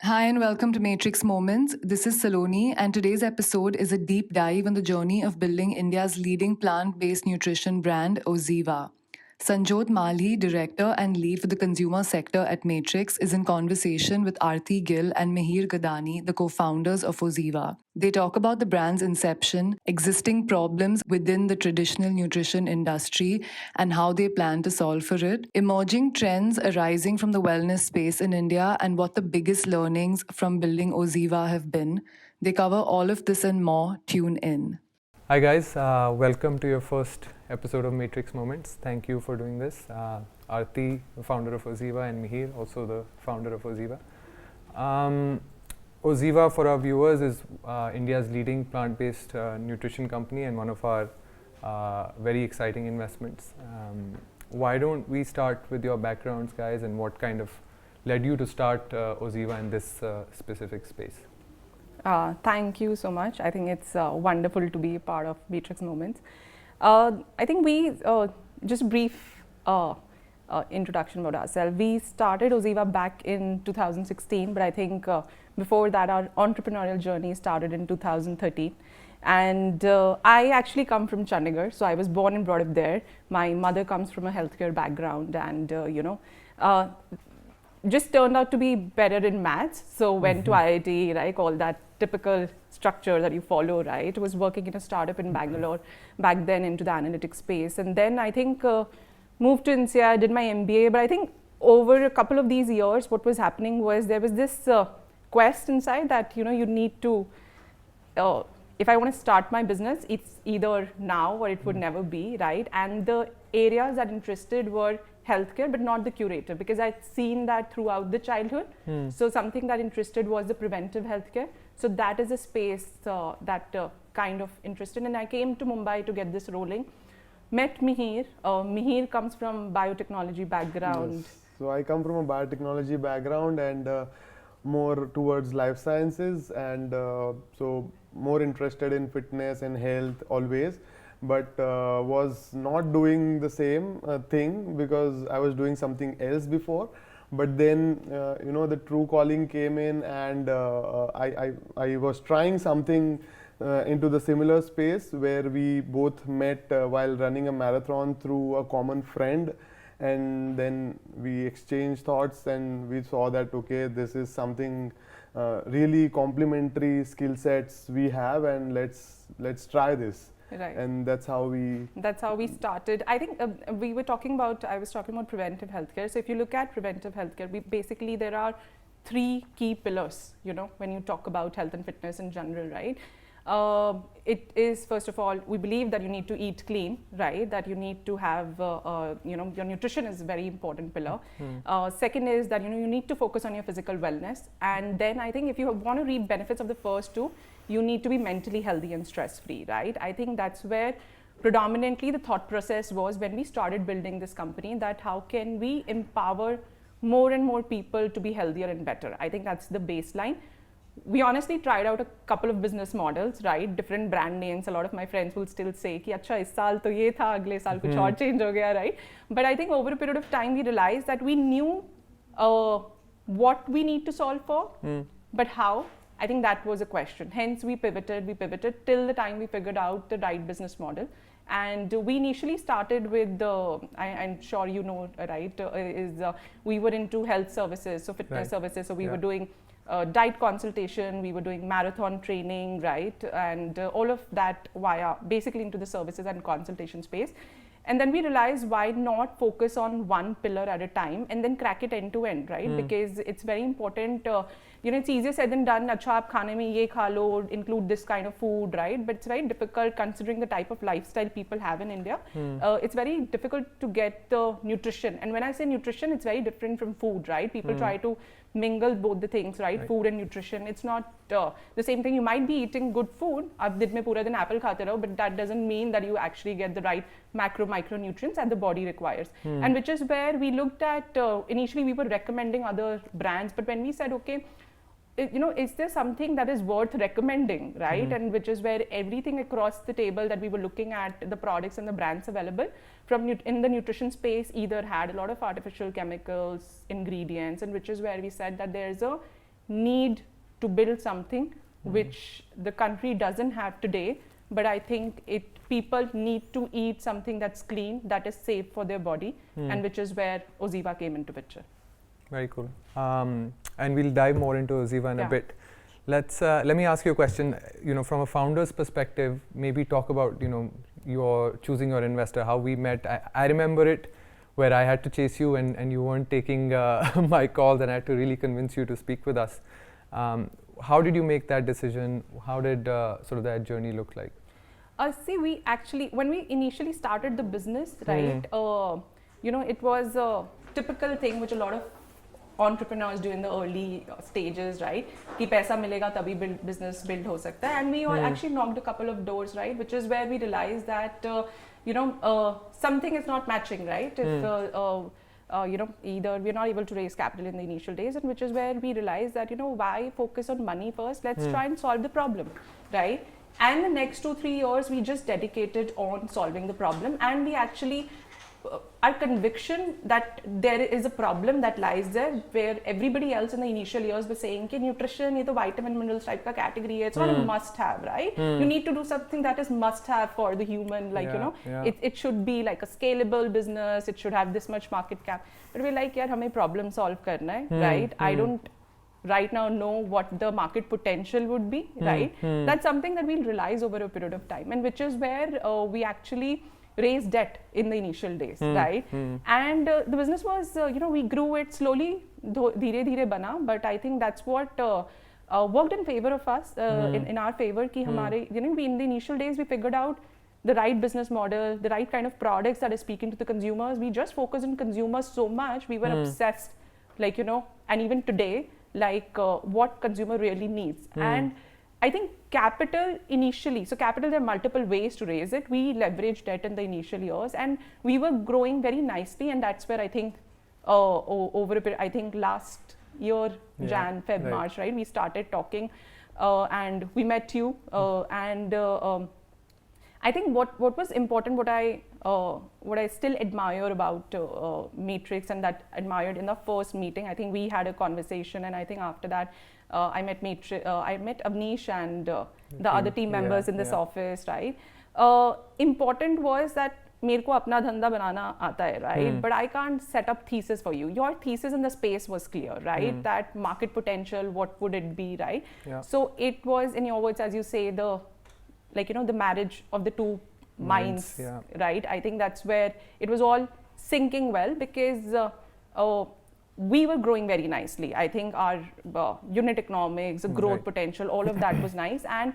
Hi and welcome to Matrix Moments. This is Saloni, and today's episode is a deep dive on the journey of building India's leading plant based nutrition brand, OZiva. Sanjot Malhi, director and lead for the consumer sector at Matrix, is in conversation with Aarti Gill and Mihir Gadani, the co founders of OZiva. They talk about the brand's inception, existing problems within the traditional nutrition industry, and how they plan to solve for it, emerging trends arising from the wellness space in India, and what the biggest learnings from building OZiva have been. They cover all of this and more. Tune in. Hi guys, welcome to your first episode of Matrix Moments. Thank you for doing this. Aarti, the founder of OZiva, and Mihir, also the founder of OZiva. OZiva, for our viewers, is India's leading plant-based nutrition company and one of our very exciting investments. Why don't we start with your backgrounds, guys, and what kind of led you to start OZiva in this specific space? Thank you so much. I think it's wonderful to be a part of Matrix Moments. I think we, just brief introduction about ourselves. We started OZiva back in 2016, but I think before that our entrepreneurial journey started in 2013. And I actually come from Chandigarh, so I was born and brought up there. My mother comes from a healthcare background and, just turned out to be better in maths. So went to IIT, right, all that typical structure that you follow, right. Was working in a startup in Bangalore back then into the analytics space. And then I think moved to NCR, did my MBA. But I think over a couple of these years, what was happening was there was this quest inside that, you need to, if I want to start my business, it's either now or it would never be, right. And the areas that interested were healthcare, but not the curative, because I'd seen that throughout the childhood. So something that interested was the preventive healthcare. So that is a space that kind of interested. And I came to Mumbai to get this rolling. Met Mihir. Mihir comes from biotechnology background. Yes. So I come from a biotechnology background and more towards life sciences, and so more interested in fitness and health always. But was not doing the same thing because I was doing something else before. But then, the true calling came in, and I was trying something into the similar space where we both met while running a marathon through a common friend. And then we exchanged thoughts and we saw that, okay, this is something really complementary skill sets we have, and let's try this. Right. And that's how we started. I think I was talking about preventive healthcare. So if you look at preventive healthcare, there are three key pillars, when you talk about health and fitness in general, right? It is, first of all, we believe that you need to eat clean, right? That you need to have, your nutrition is a very important pillar. Second is that, you need to focus on your physical wellness. And then I think if you want to reap benefits of the first two, you need to be mentally healthy and stress-free, right? I think that's where predominantly the thought process was when we started building this company, that how can we empower more and more people to be healthier and better. I think that's the baseline. We honestly tried out a couple of business models, right? Different brand names. A lot of my friends will still say, ki, "Acha, is saal to ye tha, agle saal kuch aur change ho gaya," right? But I think over a period of time, we realized that we knew what we need to solve for, but how? I think that was a question. Hence, we pivoted till the time we figured out the right business model. And we initially started with I'm sure you know, right? We were into health services, so fitness services. So we were doing diet consultation, we were doing marathon training, right? And all of that via basically into the services and consultation space. And then we realized, why not focus on one pillar at a time and then crack it end to end, right? Because it's very important. It's easier said than done. Acha, aap khane mein ye kha lo, include this kind of food, right? But it's very difficult considering the type of lifestyle people have in India. It's very difficult to get the nutrition. And when I say nutrition, it's very different from food, right? People try to mingle both the things, right? Food and nutrition. It's not the same thing. You might be eating good food, aap din mein pura din apple khate raho, but that doesn't mean that you actually get the right micronutrients that the body requires. And which is where we looked at, initially we were recommending other brands, but when we said, okay, is there something that is worth recommending, right? And which is where everything across the table that we were looking at, the products and the brands available from in the nutrition space either had a lot of artificial chemicals, ingredients, and which is where we said that there's a need to build something which the country doesn't have today, but I think people need to eat something that's clean, that is safe for their body, and which is where OZiva came into picture. Very cool. And we'll dive more into OZiva in a bit. Let me ask you a question. From a founder's perspective, maybe talk about your choosing your investor, how we met. I remember it, where I had to chase you and you weren't taking my calls, and I had to really convince you to speak with us. How did you make that decision? How did sort of that journey look like? See, when we initially started the business, right, it was a typical thing which a lot of entrepreneurs do in the early stages, right? Ki paisa milega tabhi business build ho sakta hai. And we all actually knocked a couple of doors, right? Which is where we realized that, something is not matching, right? If, either we're not able to raise capital in the initial days, and which is where we realized that, why focus on money first? Let's try and solve the problem, right? And the next 2-3 years, we just dedicated on solving the problem, and we actually, our conviction that there is a problem that lies there, where everybody else in the initial years was saying, "Ki nutrition, ye to vitamin minerals type ka category hai, it's not a must-have, right? You need to do something that is must-have for the human, like it should be like a scalable business, it should have this much market cap." But we're like, "Yaar, hame problem solve karna hai, right? I don't right now know what the market potential would be, right? That's something that we'll realize over a period of time, and which is where we actually raised debt in the initial days, right? And the business was, we grew it slowly, dheere dheere bana, but I think that's what worked in favor of us, in our favor, ki hamare, we in the initial days, we figured out the right business model, the right kind of products that is speaking to the consumers. We just focused on consumers so much, we were obsessed, like, and even today, like what consumer really needs. And I think capital initially, so capital, there are multiple ways to raise it. We leveraged debt in the initial years, and we were growing very nicely, and that's where I think over a period, I think last year, Jan, Feb, March, right, we started talking, and we met you, and I think what was important, what I still admire about Matrix, and that admired in the first meeting, I think we had a conversation, and I think after that, I met Avnish and the other team members in this office, right? Important was that मेरे को अपना धंधा बनाना आता है, right? But I can't set up thesis for you. Your thesis in the space was clear, right? That market potential, what would it be, right? So it was, in your words, as you say, the marriage of the two minds, right? I think that's where it was all syncing well, because we were growing very nicely. I think our unit economics, the growth potential, all of that was nice. And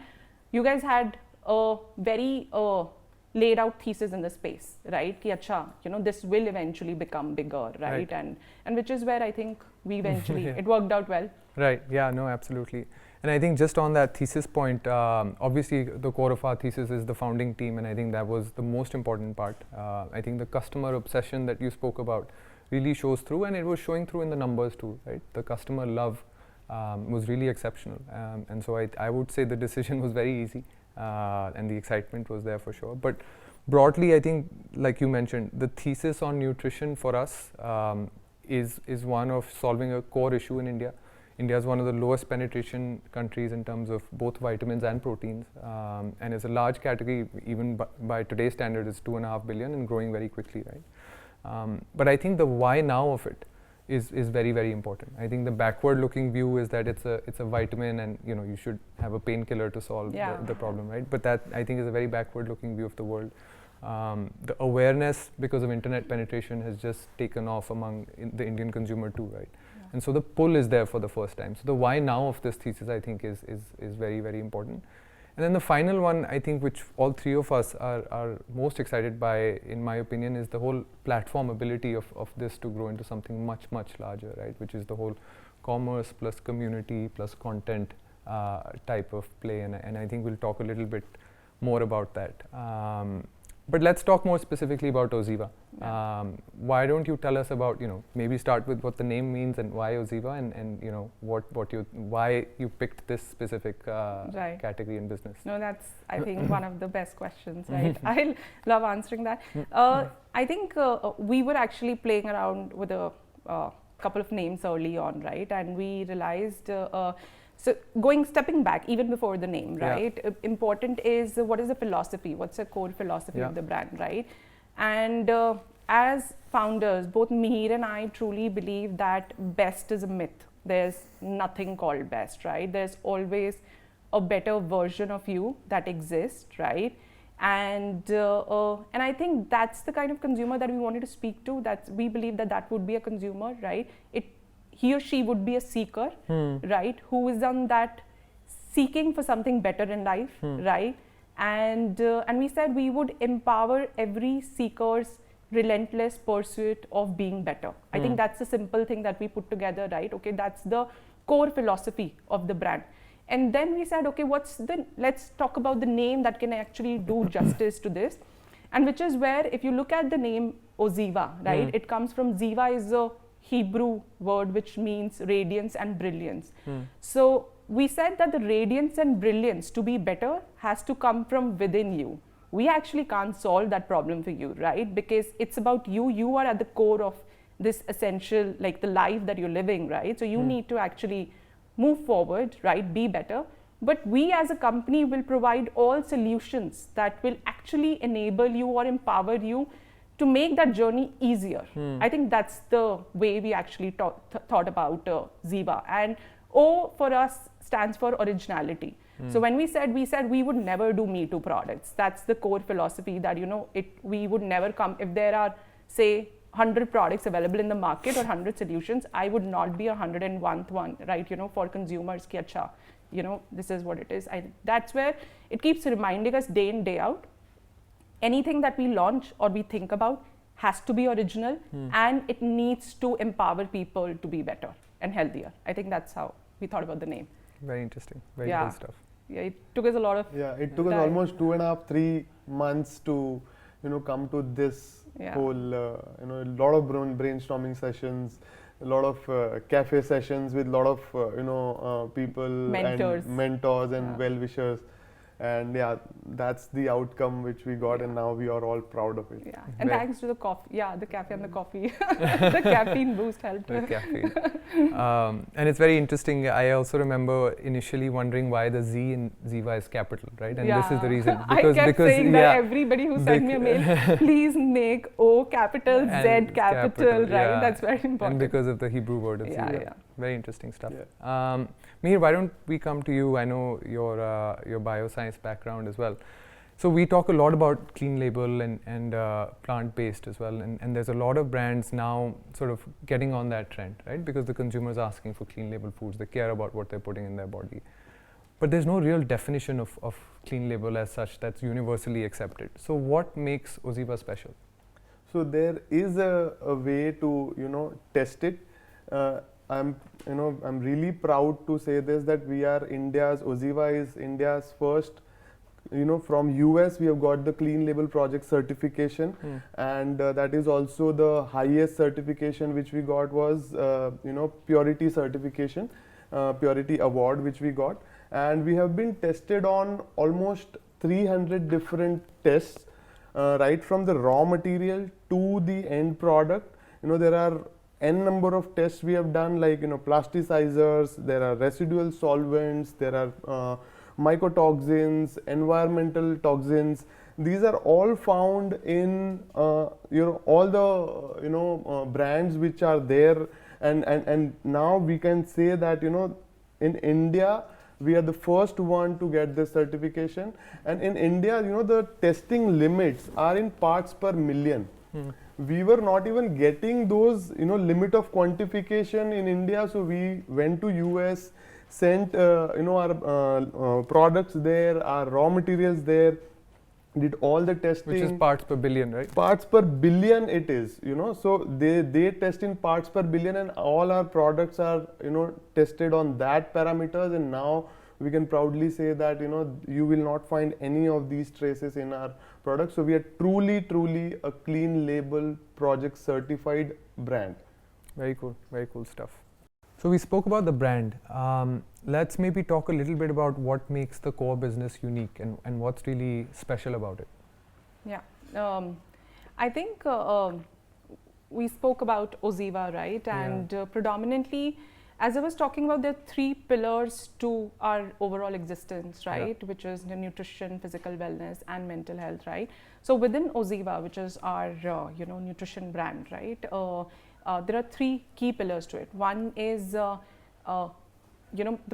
you guys had a very laid out thesis in the space, right? Ki acha, this will eventually become bigger, right? And which is where I think we eventually, it worked out well. Right, yeah, no, absolutely. And I think just on that thesis point, obviously the core of our thesis is the founding team, and I think that was the most important part. I think the customer obsession that you spoke about really shows through, and it was showing through in the numbers too, right? The customer love was really exceptional, and so I would say the decision was very easy, and the excitement was there for sure. But broadly, I think, like you mentioned, the thesis on nutrition for us is one of solving a core issue in India. India is one of the lowest penetration countries in terms of both vitamins and proteins, and is a large category, even by today's standard, is 2.5 billion and growing very quickly, right? But I think the why now of it is very, very important. I think the backward looking view is that it's a vitamin, and you should have a painkiller to solve the problem, right? But that, I think, is a very backward looking view of the world. The awareness because of internet penetration has just taken off among the Indian consumer too, right? And so the pull is there for the first time. So the why now of this thesis, I think, is very, very important. And then the final one, I think, which all three of us are most excited by, in my opinion, is the whole platform ability of this to grow into something much, much larger, right? Which is the whole commerce plus community plus content type of play. And I think we'll talk a little bit more about that. But let's talk more specifically about OZiva. Why don't you tell us about, maybe start with what the name means and why OZiva, and why you picked this specific category in business? No, that's, I think, one of the best questions, right? I love answering that. I think we were actually playing around with a couple of names early on, right? And we realized, stepping back even before the name, right? Important is what is the philosophy? What's the core philosophy of the brand, right? And as founders, both Mihir and I truly believe that best is a myth. There's nothing called best, right? There's always a better version of you that exists, right? And I think that's the kind of consumer that we wanted to speak to. That we believe that would be a consumer, right? He or she would be a seeker, right? Who is on that seeking for something better in life, right? And we said we would empower every seeker's relentless pursuit of being better. I think that's the simple thing that we put together, right? Okay, that's the core philosophy of the brand. And then we said, okay, let's talk about the name that can actually do justice to this. And which is where, if you look at the name OZiva, right? It comes from, Ziva is a Hebrew word which means radiance and brilliance. So we said that the radiance and brilliance to be better has to come from within you. We actually can't solve that problem for you, right? Because it's about you. You are at the core of this essential, like the life that you're living, right? So you need to actually move forward, right? Be better. But we as a company will provide all solutions that will actually enable you or empower you to make that journey easier. I think that's the way we actually thought about Ziva. And O for us stands for originality. So when we said we would never do Me Too products. That's the core philosophy that, we would never come, if there are, say, 100 products available in the market or 100 solutions, I would not be 101th one, right? For consumers, ki acha, this is what it is. That's where it keeps reminding us day in, day out. Anything that we launch or we think about has to be original, and it needs to empower people to be better and healthier. I think that's how we thought about the name. Very interesting. Very cool stuff. Yeah, it took us a lot of it took us almost 2.5-3 months to come to this whole a lot of brainstorming sessions, a lot of cafe sessions with a lot of people, mentors and well-wishers. And that's the outcome which we got, and now we are all proud of it. Yeah, and thanks to the coffee, the cafe and the coffee, the caffeine boost helped. The caffeine. And it's very interesting. I also remember initially wondering why the Z in Ziva is capital, right? And this is the reason. Because, I kept saying that everybody who sent me a mail, please make O capital, Z capital, right? That's very important. And because of the Hebrew word of Ziva. Very interesting stuff. Yeah. Mihir, why don't we come to you? I know your bioscience background as well. So we talk a lot about clean label and plant-based as well. And there's a lot of brands now sort of getting on that trend, right? Because the consumer is asking for clean label foods. They care about what they're putting in their body. But there's no real definition of clean label as such that's universally accepted. So what makes OZiva special? So there is a way to, test it. I'm really proud to say this, that we are OZiva is India's first, from US we have got the Clean Label Project certification, and that is also the highest certification which we got was, Purity certification, Purity Award which we got, and we have been tested on almost 300 different tests, right from the raw material to the end product. There are N number of tests we have done, like plasticizers, there are residual solvents, there are mycotoxins, environmental toxins. These are all found in all the brands which are there, and now we can say that in India we are the first one to get this certification, and in India the testing limits are in parts per million. We were not even getting those limit of quantification in India, so we went to US, sent our products there, our raw materials there, did all the testing. Which is parts per billion, right? Parts per billion it is, so they test in parts per billion, and all our products are tested on that parameters, and now we can proudly say that you will not find any of these traces in our products. So we are truly a clean label project certified brand. Very cool stuff. So we spoke about the brand. Let's maybe talk a little bit about what makes the core business unique and what's really special about it. Yeah, I think we spoke about OZiva, right? Yeah. And predominantly, as I was talking about, there are three pillars to our overall existence, right? Yeah. Which is the nutrition, physical wellness, and mental health, right? So within OZiva, which is our nutrition brand, right? There are three key pillars to it. One is the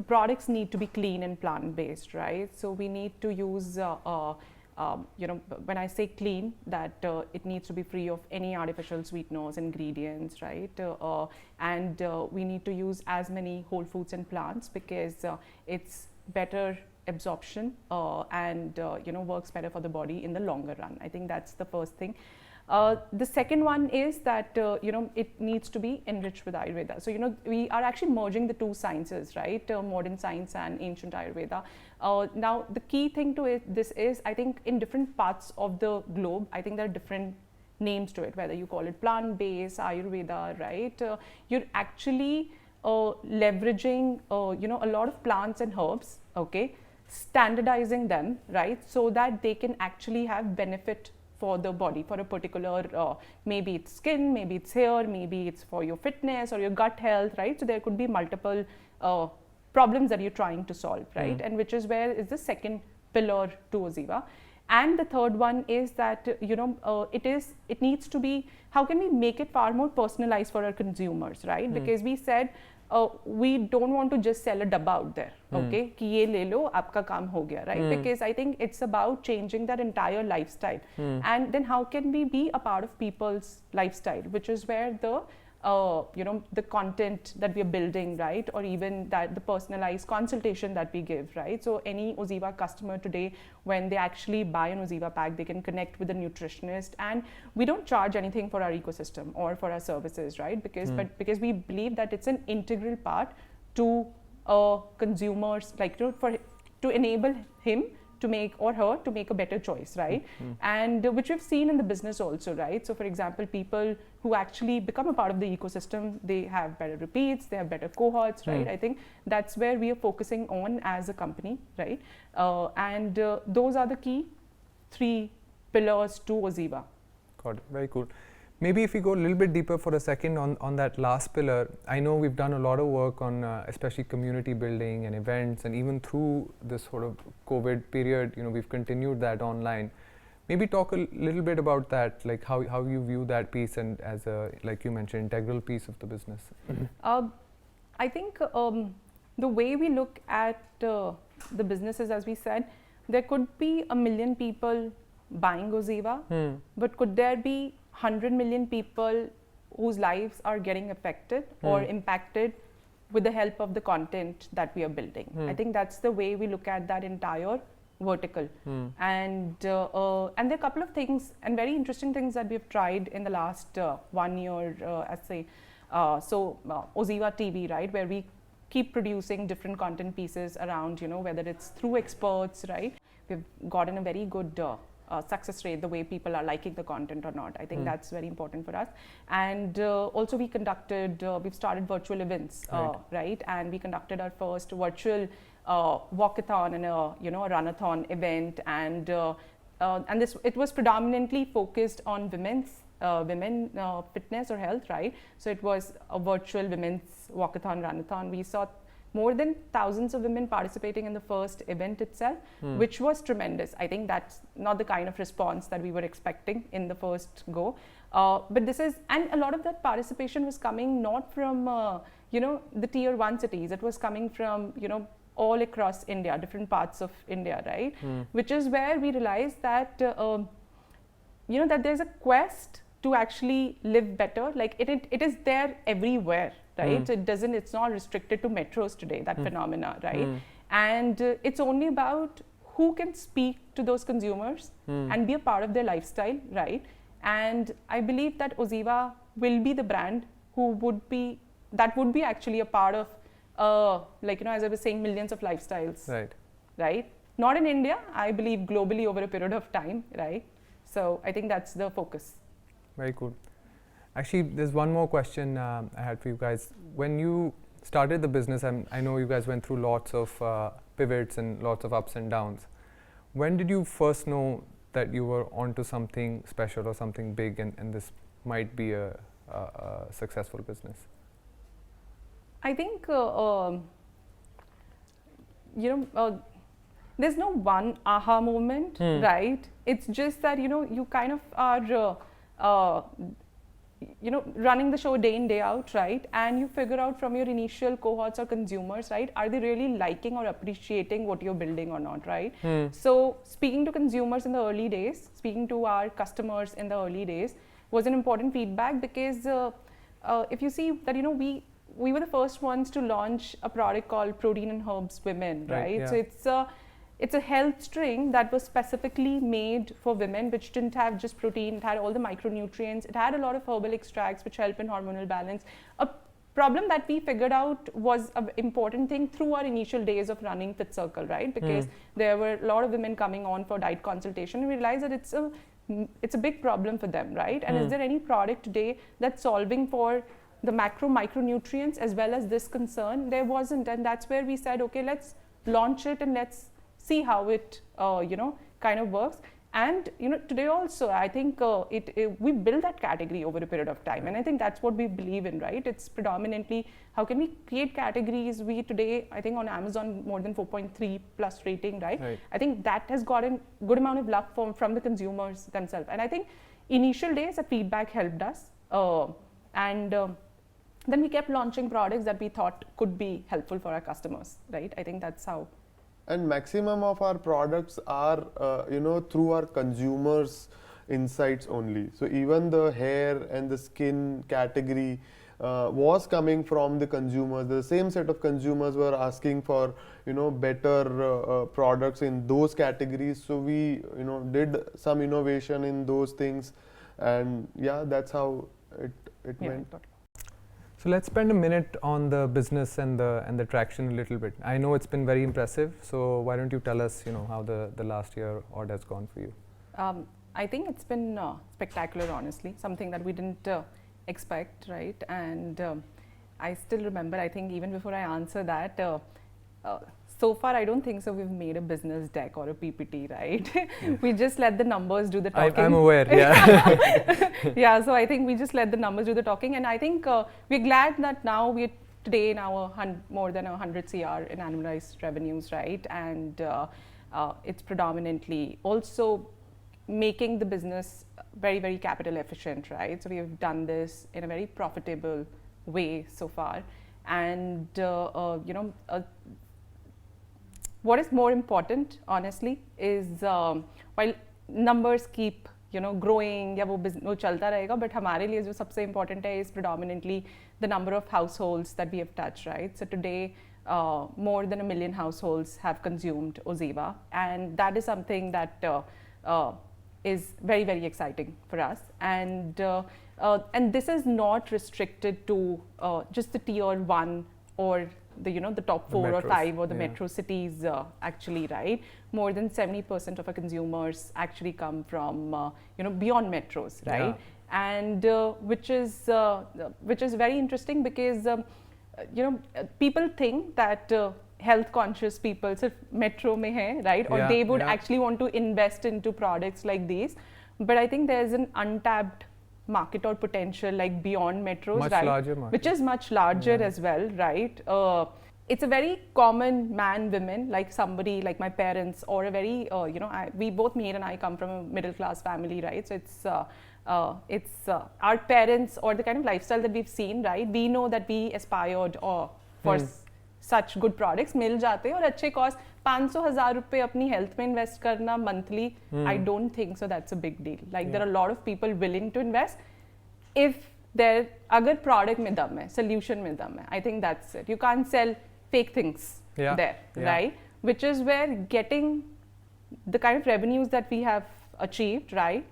products need to be clean and plant-based, right? So we need to use when I say clean, that it needs to be free of any artificial sweeteners, ingredients, right? And we need to use as many whole foods and plants because it's better absorption and works better for the body in the longer run. I think that's the first thing. The second one is that it needs to be enriched with Ayurveda. So we are actually merging the two sciences, right? Modern science and ancient Ayurveda. Now the key thing to this is, I think in different parts of the globe, I think there are different names to it, whether you call it plant-based, Ayurveda, right? You're actually leveraging a lot of plants and herbs, okay, standardizing them, right, so that they can actually have benefit for the body, for a particular, maybe it's skin, maybe it's hair, maybe it's for your fitness or your gut health, right? So there could be multiple problems that you're trying to solve, right? And which is where is the second pillar to OZiva. And the third one is that it needs to be, how can we make it far more personalized for our consumers, right? Because we said we don't want to just sell a dabba out there, okay? Ki ye le lo, aapka kaam ho gaya, right? Because I think it's about changing that entire lifestyle. And then how can we be a part of people's lifestyle, which is where the the content that we are building, right? Or even that the personalized consultation that we give, right? So any OZiva customer today, when they actually buy an OZiva pack, they can connect with a nutritionist, and we don't charge anything for our ecosystem or for our services, right? Because we believe that it's an integral part to consumers, like to enable him to make or her to make a better choice, right? And which we've seen in the business also, right? So for example, people who actually become a part of the ecosystem, they have better repeats, they have better cohorts, right? I think that's where we are focusing on as a company, right? And those are the key three pillars to OZiva. Got it. Very cool. Maybe if we go a little bit deeper for a second on that last pillar, I know we've done a lot of work on especially community building and events, and even through this sort of COVID period, we've continued that online. Maybe talk a little bit about that, like how you view that piece and as a, like you mentioned, integral piece of the business. I think the way we look at the businesses, as we said, there could be 1 million people buying OZiva, but could there be 100 million people whose lives are getting affected or impacted with the help of the content that we are building? I think that's the way we look at that entire vertical. And there are a couple of things and very interesting things that we've tried in the last 1 year, OZiva TV, right, where we keep producing different content pieces around, whether it's through experts, right? We've gotten a very good success rate, the way people are liking the content or not. I think that's very important for us. And also we we've started virtual events, right? And we conducted our first virtual walkathon and a runathon event, and it was predominantly focused on women fitness or health, right? So it was a virtual women's walkathon, runathon. We saw more than thousands of women participating in the first event itself, which was tremendous. I think that's not the kind of response that we were expecting in the first go. But and a lot of that participation was coming not from, the tier 1 cities. It was coming from, all across India, different parts of India, right? Which is where we realized that, that there's a quest to actually live better. Like it is there everywhere, right? It's not restricted to metros today, that phenomena, right? And it's only about who can speak to those consumers and be a part of their lifestyle, right? And I believe that OZiva will be the brand would be actually a part of, as I was saying, millions of lifestyles, right? Not in India, I believe globally over a period of time, right? So I think that's the focus. Very cool. Actually, there's one more question I had for you guys. When you started the business, I know you guys went through lots of pivots and lots of ups and downs. When did you first know that you were onto something special or something big, and this might be a a successful business? I think there's no one aha moment, right? It's just that you kind of are running the show day in day out, right? And you figure out from your initial cohorts or consumers, right, are they really liking or appreciating what you're building or not, right? So speaking to consumers in the early days, speaking to our customers in the early days was an important feedback, because if you see that we were the first ones to launch a product called Protein and Herbs Women, right? Yeah. So it's a health string that was specifically made for women, which didn't have just protein. It had all the micronutrients. It had a lot of herbal extracts which help in hormonal balance. A problem that we figured out was an important thing through our initial days of running Fit Circle, right? Because there were a lot of women coming on for diet consultation, and we realized that it's a big problem for them, right? And is there any product today that's solving for the micronutrients as well as this concern? There wasn't, and that's where we said, okay, let's launch it and let's see how it kind of works. And today also, I think we build that category over a period of time, and I think that's what we believe in, right? It's predominantly how can we create categories. We today, I think on Amazon, more than 4.3 plus rating, right? I think that has gotten good amount of love from the consumers themselves, and I think initial days that feedback helped us, and then we kept launching products that we thought could be helpful for our customers, right? I think that's how. And maximum of our products are, through our consumers' insights only. So even the hair and the skin category was coming from the consumers. The same set of consumers were asking for, better products in those categories. So we, did some innovation in those things, and yeah, that's how it went. So let's spend a minute on the business and the traction a little bit. I know it's been very impressive. So why don't you tell us, how the last year or has gone for you? I think it's been spectacular, honestly. Something that we didn't expect, right? And I still remember. I think even before I answer that, so far I don't think so we've made a business deck or a PPT, right? We just let the numbers do the talking. I'm aware, yeah. Yeah, so I think we just let the numbers do the talking, and I think we're glad that now we're today now more than 100 CR in annualized revenues, right? And it's predominantly also making the business very, very capital efficient, right? So we have done this in a very profitable way so far, and what is more important, honestly, is while numbers keep growing, या वो चलता रहेगा, but हमारे लिए जो सबसे important है is predominantly the number of households that we have touched, right? So today, more than 1 million households have consumed OZiva, and that is something that is very, very exciting for us. And this is not restricted to just the tier 1 or the top 4 or 5 or the metro cities, actually, right? More than 70% of our consumers actually come from beyond metros, right? And which is very interesting, because people think that health conscious people sirf metro mein hai, right? Or they would actually want to invest into products like these, but I think there's an untapped market or potential like beyond metros, much right? Larger market. Which is much larger as well, right? It's a very common man, women, like somebody like my parents, or a very we both, Mihir and I, come from a middle class family, right? So it's our parents, or the kind of lifestyle that we've seen, right? We know that we aspired for such good products मिल जाते हैं और अच्छे cost 500,000 रुपए अपनी health में invest करना monthly, I don't think so that's a big deal. Like there are a lot of people willing to invest if there अगर product में दम है, solution में दम है. I think that's it. You can't sell fake things there, right? Which is where getting the kind of revenues that we have achieved, right,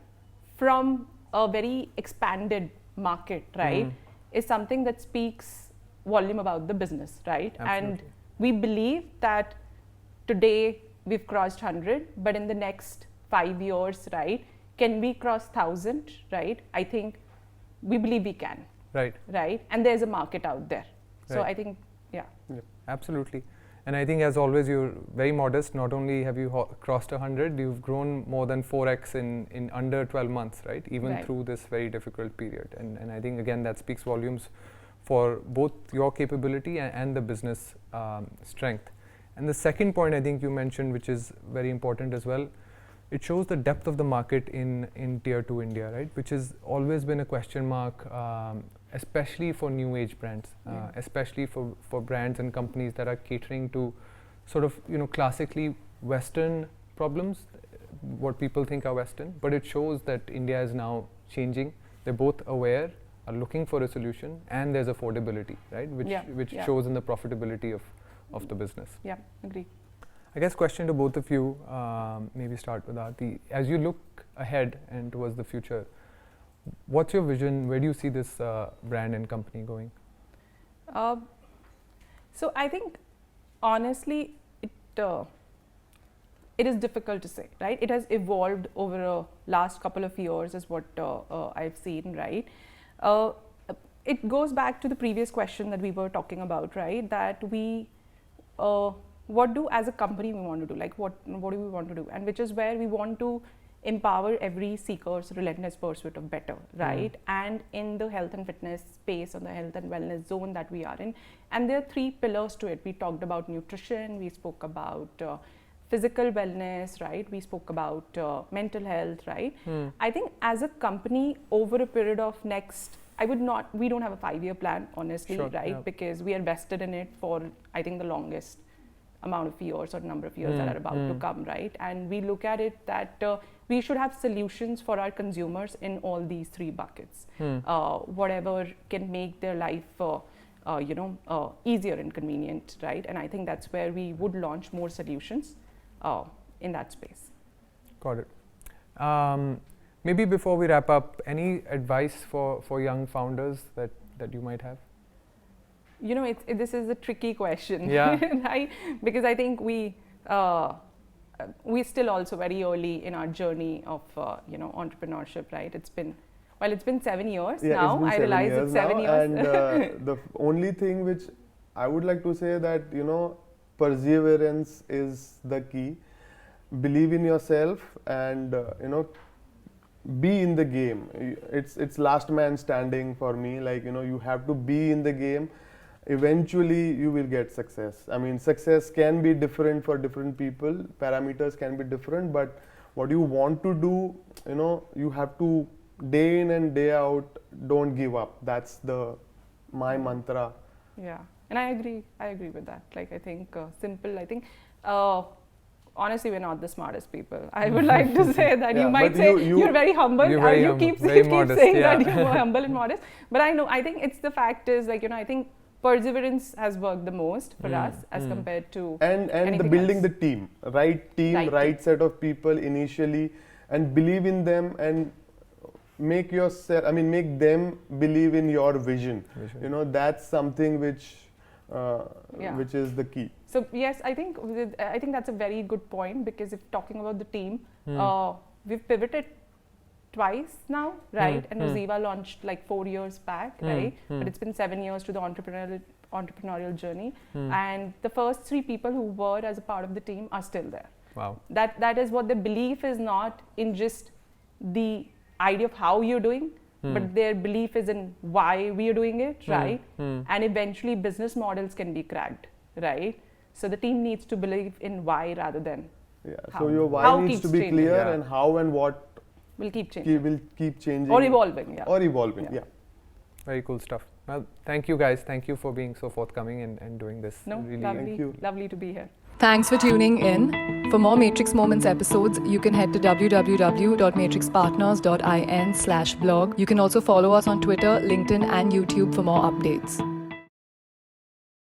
from a very expanded market, right, is something that speaks volume about the business, right? Absolutely. And we believe that today we've crossed 100, but in the next 5 years, right, can we cross 1,000, right? I think we believe we can, right? And there's a market out there. So Right. I think, Absolutely. And I think, as always, you're very modest. Not only have you crossed 100, you've grown more than 4x in under 12 months, right? Even through this very difficult period. And I think, again, that speaks volumes for both your capability and the business strength. And the second point I think you mentioned, which is very important as well, it shows the depth of the market in Tier 2 India, right? Which has always been a question mark, especially for new age brands, especially for brands and companies that are catering to sort of, classically Western problems, what people think are Western. But it shows that India is now changing. They're both aware, are looking for a solution, and there's affordability, right? Which shows in the profitability of the business. Yeah, agree. I guess question to both of you, maybe start with Aarti. As you look ahead and towards the future, what's your vision? Where do you see this brand and company going? So I think, honestly, it is difficult to say, right? It has evolved over a last couple of years is what I've seen, right? It goes back to the previous question that we were talking about, right? That we, what do as a company we want to do? Like what do we want to do? And which is where we want to empower every seeker's relentless pursuit of better, right? And in the health and fitness space, on the health and wellness zone that we are in. And there are 3 pillars to it. We talked about nutrition, we spoke about physical wellness, right? We spoke about mental health, right? I think as a company, over a period of we don't have a 5-year plan, honestly, right? Yeah. Because we are vested in it for, I think, the longest amount of years or number of years that are about to come, right? And we look at it that we should have solutions for our consumers in all these 3 buckets. Whatever can make their life, easier and convenient, right? And I think that's where we would launch more solutions in that space. Got it. Maybe before we wrap up, any advice for young founders that you might have? This is a tricky question, yeah. right? Because I think we're still also very early in our journey of entrepreneurship, right? It's been 7 years now. I realize it's 7 years. And the only thing which I would like to say that perseverance is the key. Believe in yourself and be in the game. It's last man standing for me. Like you have to be in the game. Eventually you will get success. I mean, success can be different for different people, parameters can be different, but what you want to do, you have to day in and day out, don't give up. That's my mantra. Yeah, and I agree with that. Like, I think simple, honestly, we're not the smartest people. I would like to say that. You might say you're very humble. You keep saying that you're humble and modest. But I think it's the fact is, I think perseverance has worked the most for us as compared to and the building else. The team, right set of people initially, and believe in them and make them believe in your vision. That's something which is the key. So yes, I think that's a very good point, because if talking about the team, we've pivoted twice now, right? And OZiva launched like 4 years back, right? But it's been 7 years to the entrepreneurial journey, and the first 3 people who were as a part of the team are still there. Wow. That is what the belief is, not in just the idea of how you're doing, but their belief is in why we are doing it, right? And eventually business models can be cracked, right? So the team needs to believe in why rather than how. So your why needs to be clear, and how and what will keep changing. Will keep changing. Or evolving, yeah. Very cool stuff. Well, thank you guys. Thank you for being so forthcoming and doing this. Lovely to be here. Thanks for tuning in. For more Matrix Moments episodes, you can head to www.matrixpartners.in/blog. You can also follow us on Twitter, LinkedIn, and YouTube for more updates.